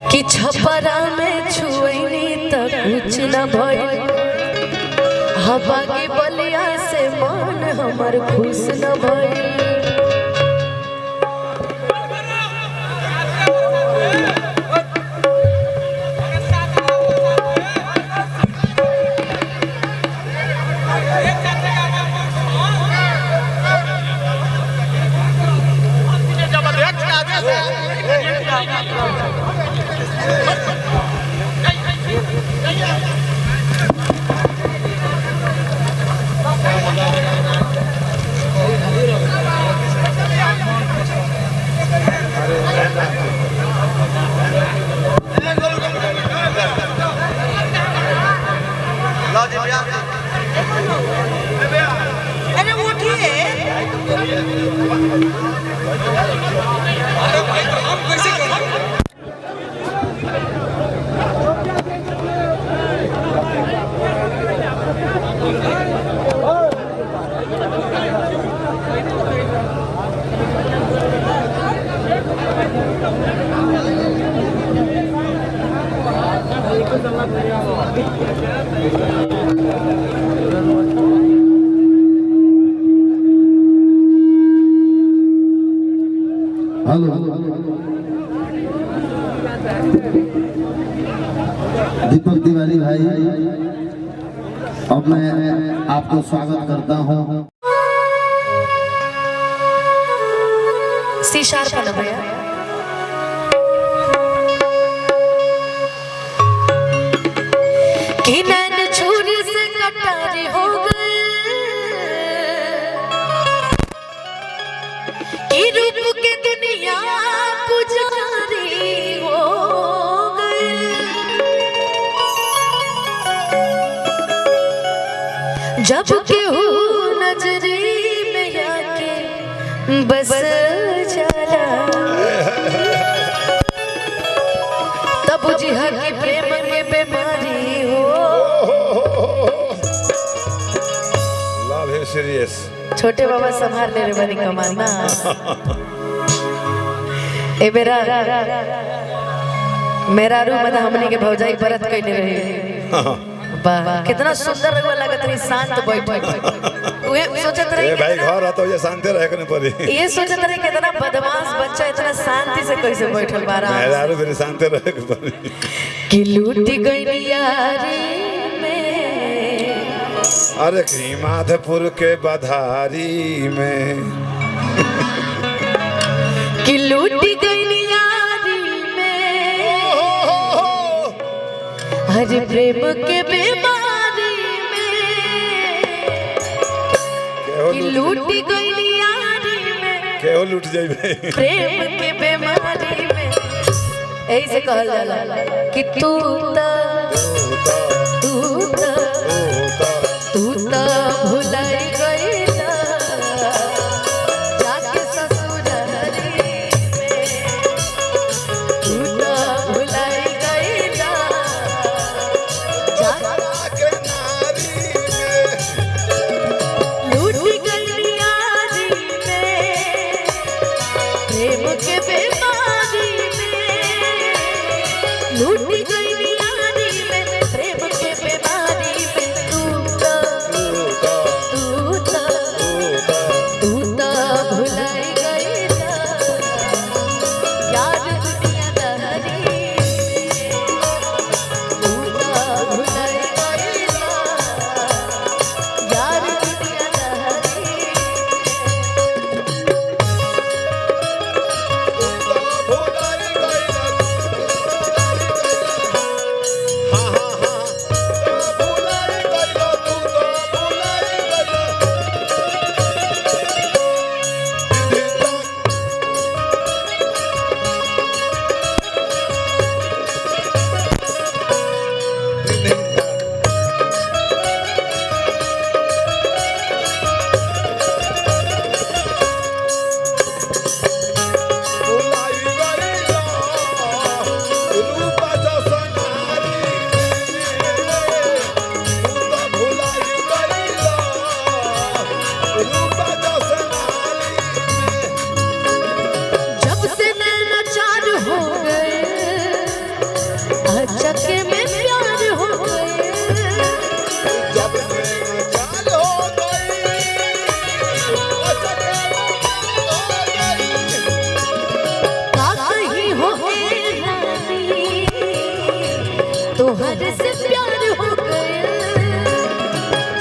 कि छपरा में छुएनी त कुछ न भइल, हवा की बलिया से मन हमर खुश न भइल। अरे उठिए। हेलो दीपक तिवारी भाई, अब मैं आपको स्वागत करता हूँ। सी शार्प है भैया। कि नैन छुरी से कटारी हो गए, कि रूप के दुनिया पुजारी हो गए। जब केहू नजरी में आके बस जाला, तब बुझिया कि प्रेम के बीमारी हो। लव है सीरियस। छोटे बाबा संभाल ले रे बनी कमान ना। ए बेरा मेरा रू मत हमने के भौजाई परत कइले रहे। वाह कितना सुंदर रगवा लागत रही, शांत बैठ। उहे सोचत रही ए भाई घर आ तो ये शांति रहे के न पड़ी। ये सोचत रही कितना बदमाश बच्चा इतना शांति से कैसे बैठल बारा। मेरा रू फिर शांति रहे के पड़ी। कि लूट गई यारी में, अरे की माधपुर के बधारी में, कि लूट गई यारी में, हर प्रेम के बीमारी में। कि लूट गई यारी में, केहू लूट जाइबे प्रेम के बीमारी में। ऐसे कहल जाला कि तू भुलाई गईला जाके ससुरारी में। तू भुलाई गईला जाके नारी में, लूट गई यारी में, प्रेम के बीमारी में। लूट गई यारी में, प्रेम के बीमारी में। तू भुलाई गईला यार दुनिया दहरी में। तू भुलाई गईला यार दुनिया दहरी चक्के में प्यार हो गए जब से चाल हो गई का कहीं हो ए रानी तोहर से प्यार हो गए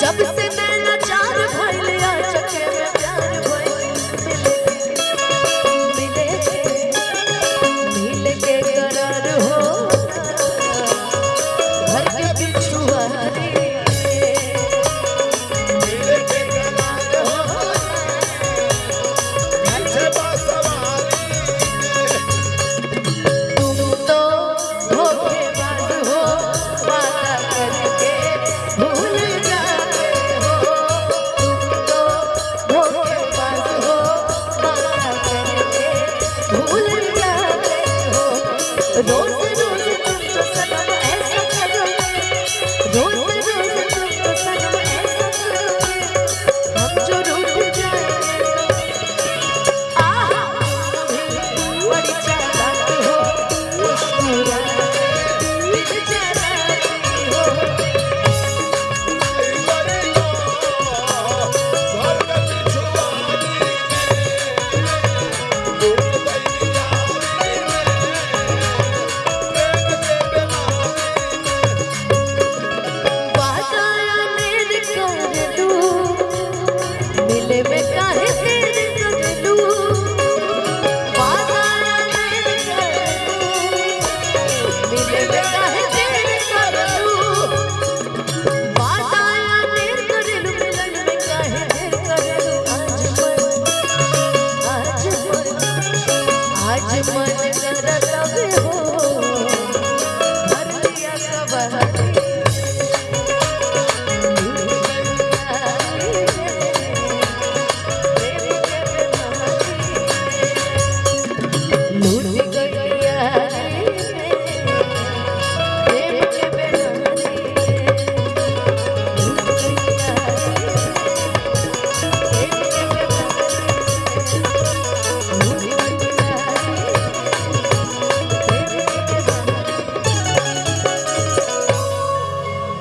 जब से नैना चार भइल आ चक्के में प्यार भइल मिले के करार हो घर के बिछुआरी मिले के करार हो पीछे बासवारी तुम तो धोखेबाज हो वादा करके भूल जाते हो तुम तो धोखेबाज हो वादा करके भूल जाते हो रोज रोज तुम तो सनम ऐसा करोगे रोज रोज तुम तो सनम ऐसा करोगे हम जो रूठ जाएंगे बड़ी चालाक हो मुस्कुराते दिल जलाती हो घर के पिछुआरी में डूब गई यारी में प्रेम के बीमारी वादाया मेरे कर लूं मिले में काहे देर कर लूं वादाया मेरे कर लूं मिले में काहे देर कर लूं वादाया मेरे कर लूं मिलन में काहे देर कर लूं आज मन कर तब हो भर लिया कबाड़ी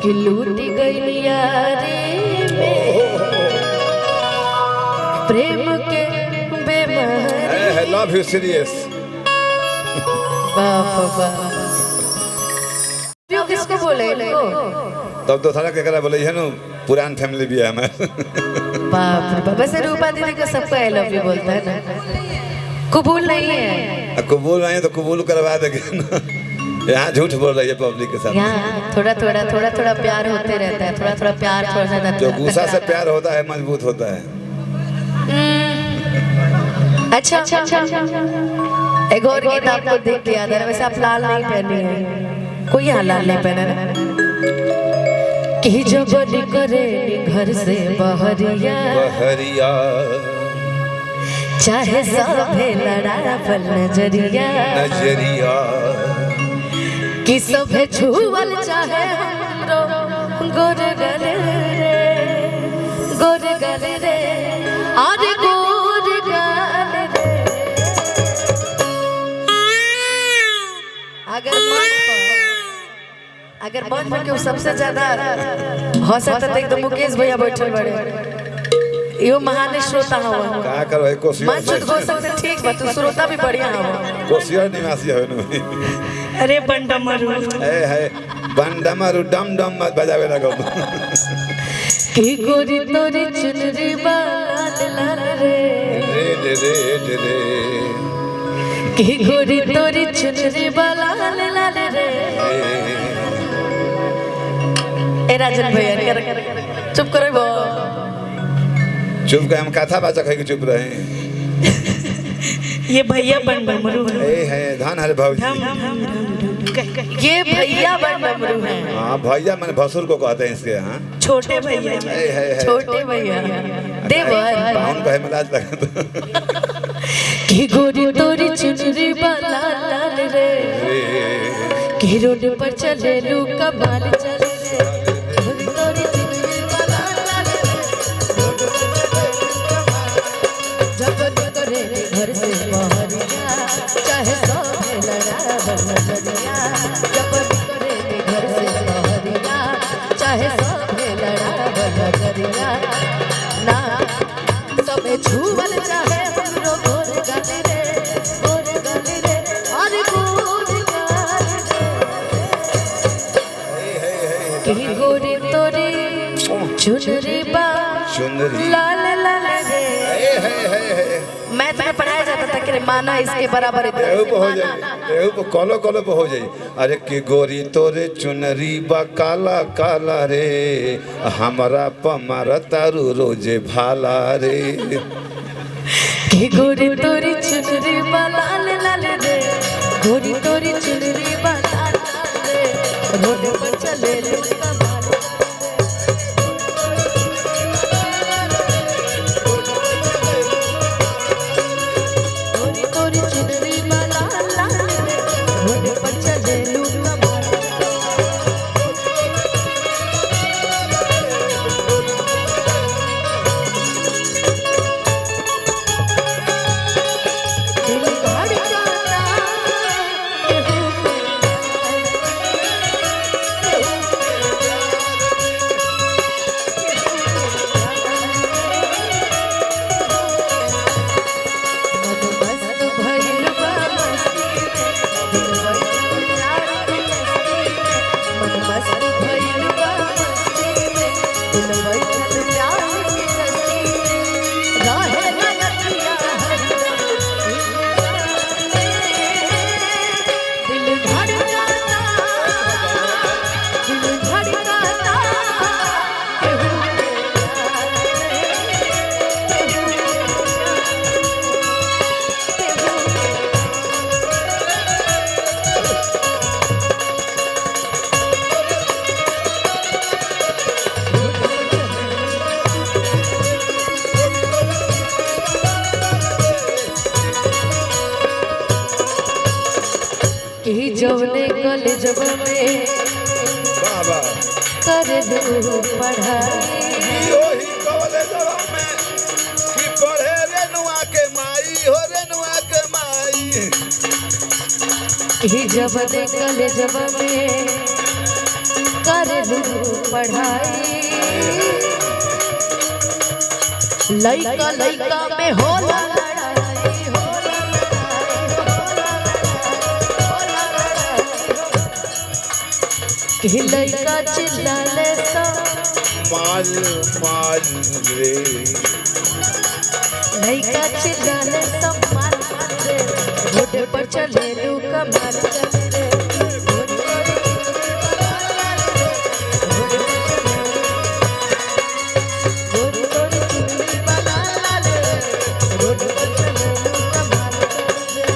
कि लूट गई यारी में प्रेम के बेमारी I love you serious बाप बाप क्यों किसको बोले इनको तब तो थाना के करा बोले है ना पुरान फैमिली भी है हमें बाप रे बाप वैसे रूपा दीदी को सबको आई लव यू बोलता है ना कबूल नहीं है कबूल नहीं है तो कबूल करवा देंगे ना यहाँ झूठ बोल रही है पब्लिक के साथ यहाँ थोड़ा प्यार होते रहता है थोड़ा प्यार थोड़ा सा जो गुस्सा से प्यार होता है मजबूत होता है अच्छा एक और गीत आपको देख के याद है वैसे आप लाल नहीं पहनी है कोई यहाँ लाल नहीं पहना ना कि जबरी करे घर से बहरिया बहरिया चाहे सभे लड़ा पल नजरिया नजरिया कि सभे छुअल चाहे हमरो गोर गले रे अरे गोर गले रे अगर मन में क्यों सबसे ज्यादा हौसला तो एकदम मुकेश भैया बैठे बड़े यो महान श्रोता हवा का करो है कोशिश मन शुद्ध हो सकते ठीक बा तू श्रोता भी बढ़िया हवा कोशिश निवासी है ना अरे बंडमरू है बंडमरू डम डम मत बजावे लगो की गोरी तोरी चुनरी लाल लाल रे रे रे रे रे की गोरी तोरी चुनरी लाल लाल रे ए राजन भैया चुप करो बो चुप कर हम कथा बाचक है कि चुप रहे ये भैया बंडमरू है है धान हरे भाजी ये भैया बंडमरू है हाँ भैया मैंने भसुर को कहते हैं इसके यहाँ छोटे भैया है छोटे भैया देवर उनको है मिलाज लगा तो की गोरी तोरी चुनरी लाल लाल रे की रोड पर चले लू कबाल चले रे गोरी तोरी चुनरी लाल लाल रे रोड पर चले लू कबाल जब करे घर से बहरिया चाहे सब लड़ा बन नजरिया जब करे की गोरी तोरी चुनरी बा चुनरी। लाल लाल रे। मैं तुम्हें पढ़ाया जाता था कि माना इसके बराबर एहू पे हो जाए, एहू पे कॉलो कॉलो पे हो जाए। अरे कि गोरी तोरे चुनरी बा काला काला रे, हमारा पमारा तारू रोजे भाला रे। कि गोरी तोरी चुनरी बा लाल लाल रे, गोरी तोरी चुनरी बा लाल लाल रे, रोड पर चले लुका माल। गोरी तोरी चुनरी बा लाल लाल रे, रोड पर चले लुका माल। दिल धड़काता मस्त भइल बा मस्ती में, दिल भइल प्यार के मस्ती में। मन मस्त भइल बा मस्ती में, दिल भइल प्यार के मस्ती में। रहे नयनिया हरदम दिल धड़काता, दिल धड़काता केहू के प्यार में, केहू कि जवने कॉलेजब में बाबा कर दू पढ़ाई, ओही कॉलेजवा में कि पढ़े रेनुआ के माई हो रेनुआ के माई। कि जवने कॉलेजब में कर दू पढ़ाई। लइका लइका में होला लड़ाई, होला लड़ाई, होला लड़ाई, होला लड़ाई। कि लइका चिल्लाले सा माल माल रे। लइका चिल्लाले सा मार मार रे, रोड पर चले लुका मार चल रे। गोरी तोरी चुनरी बा लाल लाल रे, रोड पर चले लुका मार चल रे।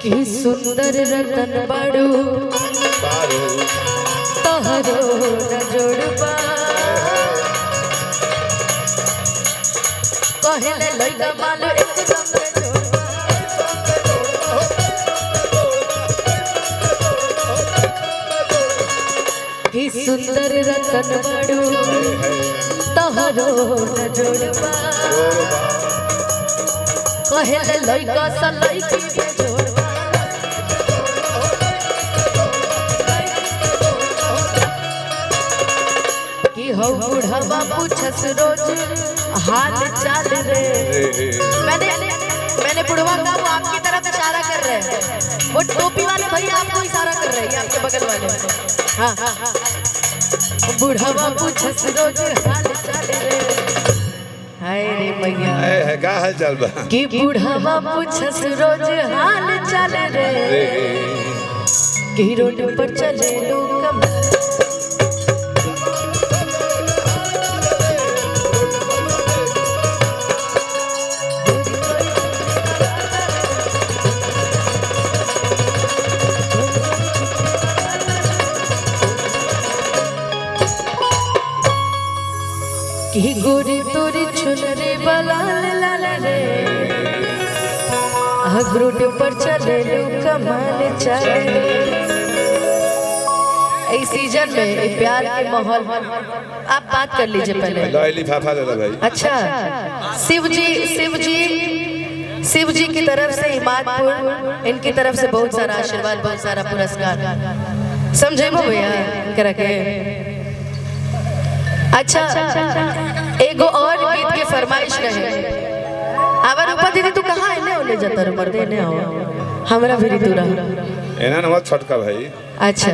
कि सुंदर रतन बाड़ू तोहरो न जोड़बा। कहले लइका माल एकदम से जोड़बा। कि सुंदर रतन बाड़ू तोहरो न जोड़बा। कहले लइका सा लइकी में जोड़बा। कि हो बुढ़वा पूछस रोज हाल चाल रे। मैंने बुढ़वा का वो आपकी तरफ इशारा कर रहे हैं, वो टोपी वाले भैया आपको इशारा कर रहे हैं, आपके बगल वाले। हाँ हाँ हाँ, बुढ़वा पूछस रोज हाल चाल रे। हाय रे भैया है का हाल चाल बा? कि बुढ़वा पूछस रोज हाल चाल रे। कि रोड पर चले लोग कि गोरी तोरी चुनरी बलाल लाल रे रोड पर चले लू कमाल चले। इस सीजन में प्यार के माहौल आप बात कर लीजिए पहले। लिफाफा दे दो भाई। अच्छा शिव जी की तरफ से हिमादपुर, इनकी तरफ से बहुत सारा आशीर्वाद, बहुत सारा पुरस्कार, समझे भैया करा के। अच्छा एगो और गीत के फरमाइश रहे। आवर ऊपर दीदी तू कहाँ है ने ओले जाता रे मर्दे ने हो हमरा भी तू रहा एना नमत छटका भाई। अच्छा